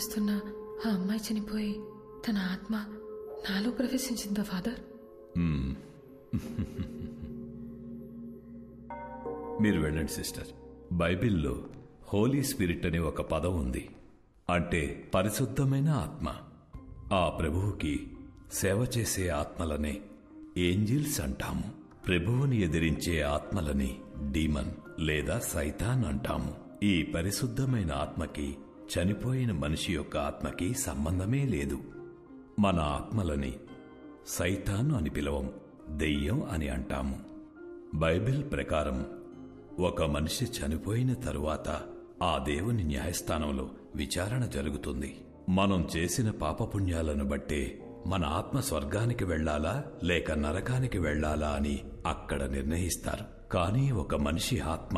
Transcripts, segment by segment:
కనిపిస్తున్న ఆ అమ్మాయి చనిపోయి తన ఆత్మ నాలో ప్రవేశించిందా ఫాదర్? మీరు వెళ్ళండి సిస్టర్. బైబిల్లో హోలీ స్పిరిట్ అనే ఒక పదం ఉంది, అంటే పరిశుద్ధమైన ఆత్మ. ఆ ప్రభువుకి సేవ చేసే ఆత్మలనే ఏంజిల్స్ అంటాము. ప్రభువుని ఎదిరించే ఆత్మలని డీమన్ లేదా సైతాన్ అంటాము. ఈ పరిశుద్ధమైన ఆత్మకి చనిపోయిన మనిషి యొక్క ఆత్మకి సంబంధమే లేదు. మన ఆత్మలని సైతాను అని పిలవం, దెయ్యం అని అంటాము. బైబిల్ ప్రకారం ఒక మనిషి చనిపోయిన తరువాత ఆ దేవుని న్యాయస్థానంలో విచారణ జరుగుతుంది. మనం చేసిన పాపపుణ్యాలను బట్టే మన ఆత్మ స్వర్గానికి వెళ్లాలా లేక నరకానికి వెళ్లాలా అని అక్కడ నిర్ణయిస్తారు. కానీ ఒక మనిషి ఆత్మ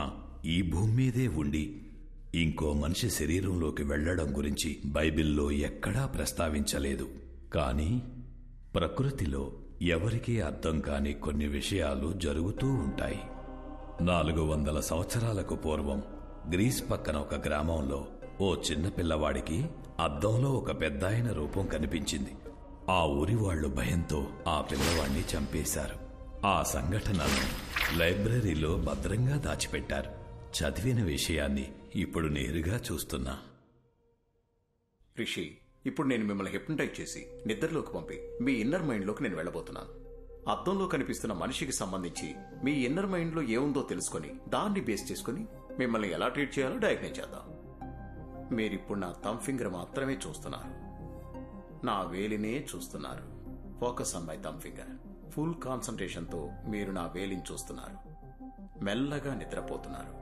ఈ భూమి మీదే ఉండి ఇంకో మనిషి శరీరంలోకి వెళ్లడం గురించి బైబిల్లో ఎక్కడా ప్రస్తావించలేదు. కానీ ప్రకృతిలో ఎవరికీ అర్థం కాని కొన్ని విషయాలు జరుగుతూ ఉంటాయి. 400 సంవత్సరాలకు పూర్వం గ్రీస్ పక్కన ఒక గ్రామంలో ఓ చిన్న పిల్లవాడికి అద్దంలో ఒక పెద్దాయన రూపం కనిపించింది. ఆ ఊరి వాళ్లు భయంతో ఆ పిల్లవాడిని చంపేశారు. ఆ సంఘటనను లైబ్రరీలో భద్రంగా దాచిపెట్టారు. చదివిన విషయాన్ని ఇప్పుడు నేరుగా చూస్తున్నా. రిషి, ఇప్పుడు నేను మిమ్మల్ని హిప్నటైజ్ చేసి నిద్రలోకి పంపి మీ ఇన్నర్ మైండ్లోకి నేను వెళ్ళబోతున్నాను. అద్దంలో కనిపిస్తున్న మనిషికి సంబంధించి మీ ఇన్నర్ మైండ్లో ఏముందో తెలుసుకొని దాన్ని బేస్ చేసుకుని మిమ్మల్ని ఎలా ట్రీట్ చేయాలో డయాగ్నైజ్ చేద్దాం. మీరిప్పుడు నా థంబ్ ఫింగర్ మాత్రమే చూస్తున్నారు, నా వేలినే చూస్తున్నారు. Focus on my thumb finger. Full కాన్సంట్రేషన్తో మీరు నా వేలిని చూస్తున్నారు. మెల్లగా నిద్రపోతున్నారు,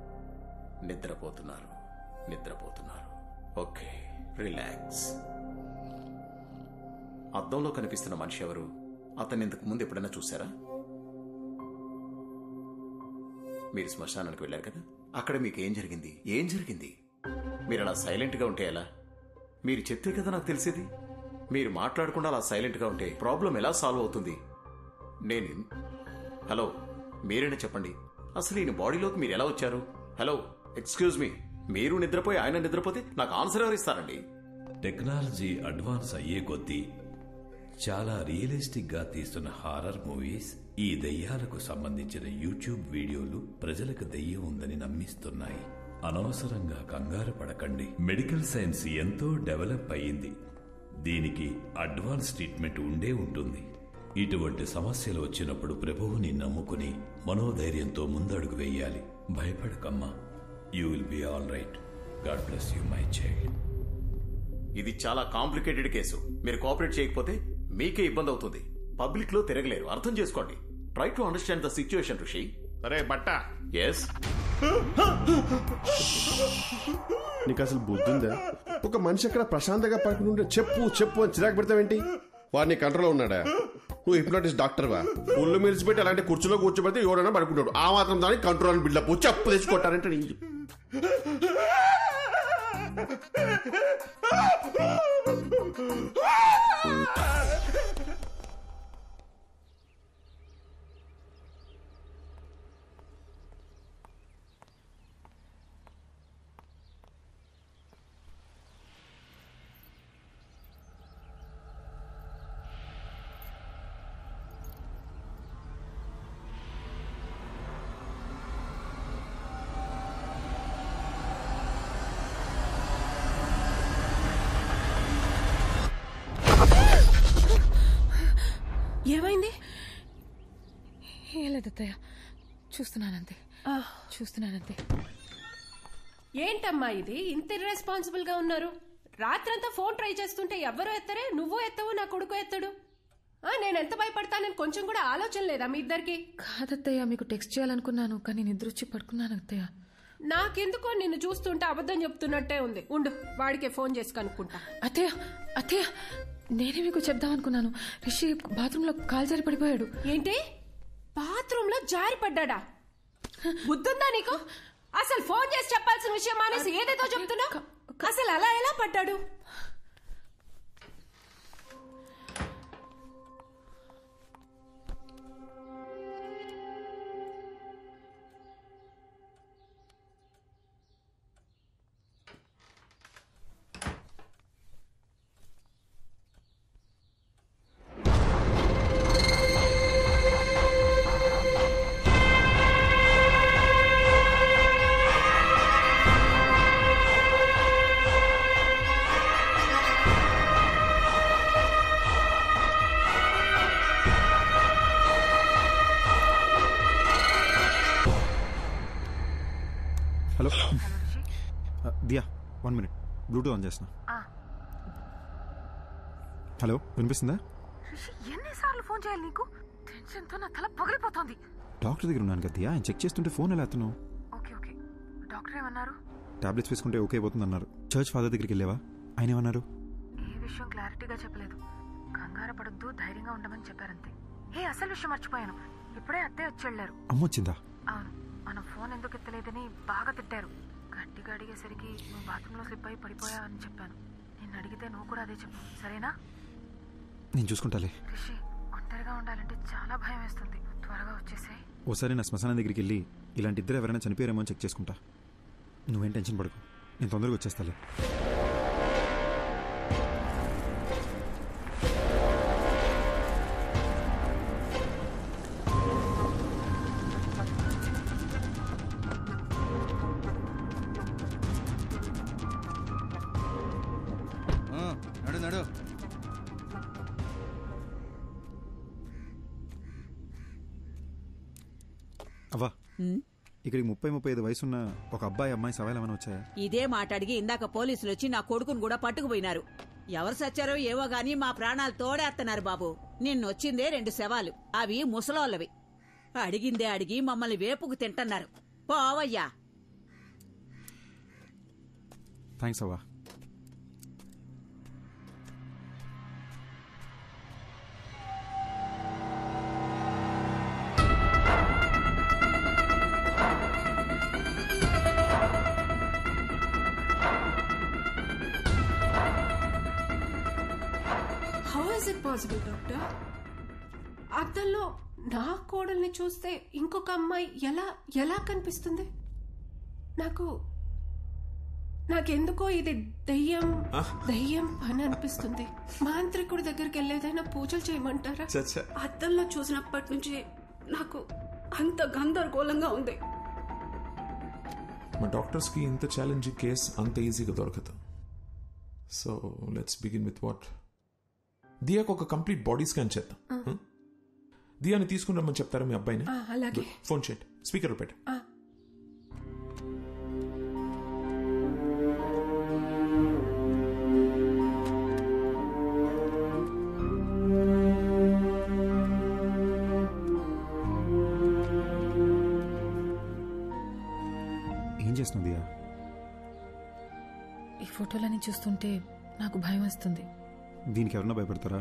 నిద్రపోతున్నారు, నిద్రపోతున్నారు. Okay, relax. అద్దంలో కనిపిస్తున్న మనిషి ఎవరు? అతన్ని ఇంతకు ముందు ఎప్పుడైనా చూసారా? మీరు శ్మశానానికి వెళ్ళారు కదా, అక్కడ మీకు ఏం జరిగింది? ఏం జరిగింది? మీరు అలా సైలెంట్గా ఉంటే ఎలా? మీరు చెప్తే కదా నాకు తెలిసేది. మీరు మాట్లాడకుండా అలా సైలెంట్గా ఉంటే ప్రాబ్లం ఎలా సాల్వ్ అవుతుంది? హలో, మీరైనా చెప్పండి, అసలు ఈయన బాడీలోకి మీరు ఎలా వచ్చారు? హలో, ఎక్స్క్యూజ్ మీ, మీరు నిద్రపోయి ఆయన నిద్రపోతే నాకు ఆన్సర్ ఎవరు ఇస్తారండి? టెక్నాలజీ అడ్వాన్స్ అయ్యే కొద్దీ చాలా రియలిస్టిక్ గా తీస్తున్న హారర్ మూవీస్, ఈ దెయ్యాలకు సంబంధించిన యూట్యూబ్ వీడియోలు ప్రజలకు దెయ్యం ఉందని నమ్మిస్తున్నాయి. అనవసరంగా కంగారు పడకండి. మెడికల్ సైన్స్ ఎంతో డెవలప్ అయ్యింది. దీనికి అడ్వాన్స్ ట్రీట్మెంట్ ఉండే ఉంటుంది. ఇటువంటి సమస్యలు వచ్చినప్పుడు ప్రభువుని నమ్ముకుని మనోధైర్యంతో ముందడుగు వేయాలి. భయపడకమ్మా, you will be all right. God bless you my child. ఇది చాలా కాంప్లికేటెడ్ కేసు. మీరు కోఆపరేట్ చేయకపోతే మీకే ఇబ్బంది అవుతుంది. పబ్లిక్ లో తిరగలేరు, అర్థం చేసుకోండి. Try to understand the situation ఋషి. అరే బట్ట, ఎస్, నీకు అసలు బుద్ధిందా? ఒక మనిషి అక్కడ ప్రశాంతంగా పడుకుంటుంటే చెప్పు చెప్పు అని చిరాకు పెడతావేంటి? వాడిని కంట్రోల్లో ఉన్నాడా? నువ్వు హిప్నోటిస్ట్ డాక్టర్వా? ఒళ్ళు మెరిసిపెట్టి అలాంటి కుర్చీలో కూర్చోబెడితే ఎవరైనా పడుకుంటాడు. ఆ మాత్రం దానికి కంట్రోల్ బిల్డప్ చెప్పు తెచ్చుకుంటారంటే ఏమైంది? ఏం లేదత్తయ్య, చూస్తున్నానంతే. ఏంటమ్మా ఇది? ఇంత ఇర్రెస్పాన్సిబుల్ గా ఉన్నారు. రాత్రంతా ఫోన్ ట్రై చేస్తుంటే ఎవ్వరూ ఎత్తరే, నువ్వు ఎత్తవు, నా కొడుకు ఎత్తడు. నేను ఎంత భయపడతానని కొంచెం కూడా ఆలోచన లేదా మీ ఇద్దరికి? కాదత్తయ్య, మీకు టెక్స్ట్ చేయాలనుకున్నాను కానీ నిద్రొచ్చి పడుకున్నాను అత్తయ్య. నాకెందుకో నిన్ను చూస్తుంటే అబద్ధం చెప్తున్నట్టే ఉంది. ఉండు, వాడికే ఫోన్ చేసి కనుక్కుంటా. అత్తయ్య, నేనే మీకు చెప్దామనుకున్నాను. రిషి బాత్రూమ్ లో కాలు జారి పడిపోయాడు. ఏంటి? బాత్రూమ్ లో జారి పడ్డా? బుద్ధుందా నీకు? అసలు ఫోన్ చేసి చెప్పాల్సిన విషయం మానేసి ఏదేదో చెప్తున్నావు. అసలు అలా ఎలా పడ్డాడు? దియా 1 minute బ్లూటూత్ ఆన్ చేస్తున్నా. హలో, వినిపిస్తుందా? రిషి, ఎన్నిసార్లు ఫోన్ చేయాలి నీకు? టెన్షన్తో నా తల పగిలిపోతుంది. డాక్టర్ దగ్గర ఉన్నాను కదా దియా, ఆయన చెక్ చేస్తుంటే ఫోన్ ఎలా ఎత్తున్నావు? ఓకే ఓకే, డాక్టర్ ఏమన్నారు? టాబ్లెట్స్ వేసుకుంటే ఓకే అయిపోతుంది అన్నారు. చర్చ్ ఫాదర్ దగ్గరికి వెళ్ళావా? ఆయన ఏమన్నారు? ఏ విషయం క్లారిటీగా చెప్పలేదు. కంగారు పడొద్దు, ధైర్యంగా ఉండమని చెప్పారంతే. అసలు విషయం మర్చిపోయాను. ఇప్పుడే అత్తే వచ్చి వెళ్ళారు. అమ్మొచ్చిందా? అవును, మనం ఫోన్ ఎందుకు ఎత్తలేదని బాగా తిట్టారు. గట్టిగా అడిగేసరికి నువ్వు బాత్రూంలో స్లిప్ అయి పడిపోయావు అని చెప్పాను. నిన్ను అడిగితే నువ్వు కూడా అదే చెప్పు, సరేనా? నేను చూసుకుంటాలే. రిషి, ఒంటరిగా ఉండాలంటే చాలా భయం వేస్తుంది. త్వరగా వచ్చేసాయి. ఓసారి నా శ్మశానం దగ్గరికి వెళ్ళి ఇలాంటి ఇద్దరు ఎవరైనా చనిపోయారేమో అని చెక్ చేసుకుంటా. నువ్వేం టెన్షన్ పడకు, నేను తొందరగా వచ్చేస్తాలే. నడు. అవ్వా, ఇక్కడికి 30-35 వయసున్న ఒక అబ్బాయి అమ్మాయి సవాల్ ఏమైనా వచ్చాయా? ఇదే మాట అడిగి ఇందాక పోలీసులు వచ్చి నా కొడుకును కూడా పట్టుకుపోయినారు. ఎవరు సచ్చారో ఏవో గాని మా ప్రాణాలు తోడేస్తున్నారు బాబు. నిన్నొచ్చిందే 2 శవాలు, అవి ముసలోళ్ళవి. అడిగిందే అడిగి మమ్మల్ని వేపుకు తింటున్నారు. పోవయ్యా. థ్యాంక్స్ అవ్వా. How is it possible doctor? అద్దంలో నా కోడల్ని చూస్తే ఇంకొక అమ్మాయి ఎలా ఎలా కనిపిస్తుంది? నాకెందుకో ఇది దయ్యం పని అనిపిస్తుంది. మాంత్రికుడి దగ్గరికి వెళ్ళేదైనా పూజలు చేయమంటారా? అద్దంలో చూసినప్పటి నుంచి నాకు అంత గందరగోళంగా ఉంది. మా డాక్టర్స్కి ఇంత ఛాలెంజింగ్ కేస్ అంత ఈజీగా దొరకదు. So let's begin with what. దియాకు ఒక కంప్లీట్ బాడీ స్కాన్ చేద్దాం. దియాని తీసుకుని రమ్మని చెప్తారా మీ అబ్బాయిని? అలాగే. ఫోన్ చేయండి, స్పీకర్లో పెట్టు. ఏం చేస్తున్నావు దియా? ఈ ఫోటోలని చూస్తుంటే నాకు భయం వస్తుంది. దీనికి ఎవరన్నా భయపడతారా?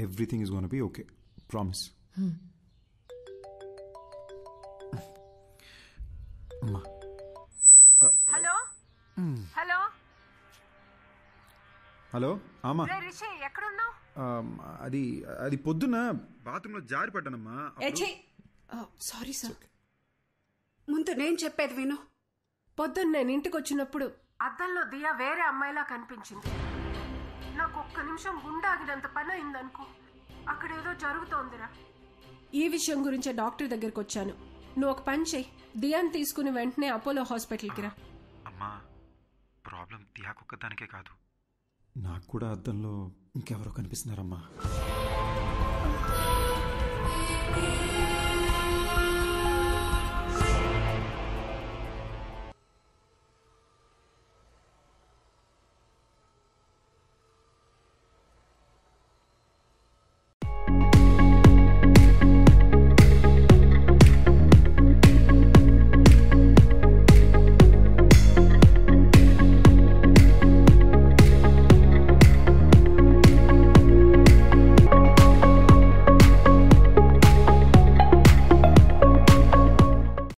Everything is gonna be okay, promise. అమ్మా. హలో హలో హలో ఆమా. రిషి, ఎక్కడున్నావు? అది పొద్దున్న బాత్రూంలో జారి పడ్డానమ్మా. Sorry sir. ముందు నేను చెప్పేది విను. పొద్దున్న నేను ఇంటికి వచ్చినప్పుడు అద్దంలో దియా వేరే అమ్మాయిలా కనిపించింది. నాకు ఒక్క నిమిషం గుండె ఆగినంత పని అయిందనుకో. అక్కడేదో జరుగుతోందిరా. ఈ విషయం గురించే డాక్టర్ దగ్గరికి వచ్చాను. నువ్వు ఒక పని చెయ్యి, దియాని తీసుకుని వెంటనే అపోలో హాస్పిటల్కి రా. అమ్మా, ప్రాబ్లం దియాకొక్కదానికే కాదు, నాకు కూడా అద్దంలో ఇంకెవరో కనిపిస్తున్నారమ్మా.